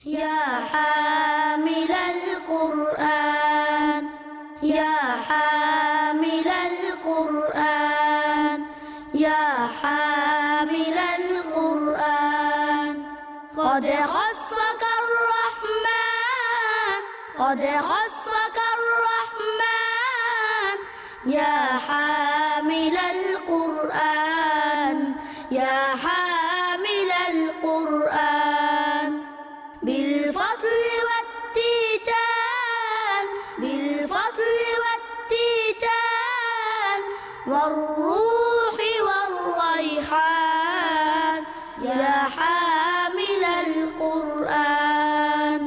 يا حامل القرآن يا حامل القرآن يا حامل القرآن قد خصك الرحمن قد خصك الرحمن يا حامل القرآن يا حامل القرآن بالفضل والتيجان بالفضل والتيجان والروح والريحان يا حامل القرآن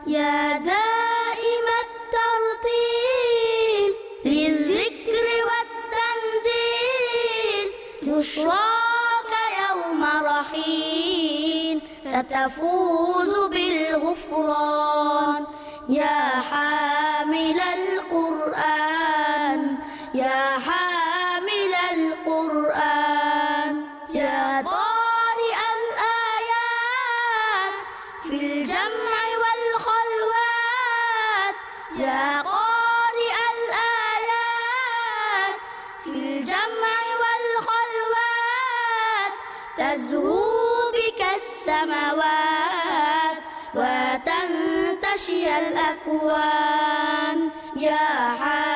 يا دائم الترتيل للذكر والتنزيل بشراك يوم رحيل ستفوز بالغفران يا حامل القرآن يا حامل القرآن يا قارئ الآيات في الجمع والخلوات يا قارئ الآيات في الجمع والخلوات تزهو بك السماوات وتنتشي الأكوان يا حامل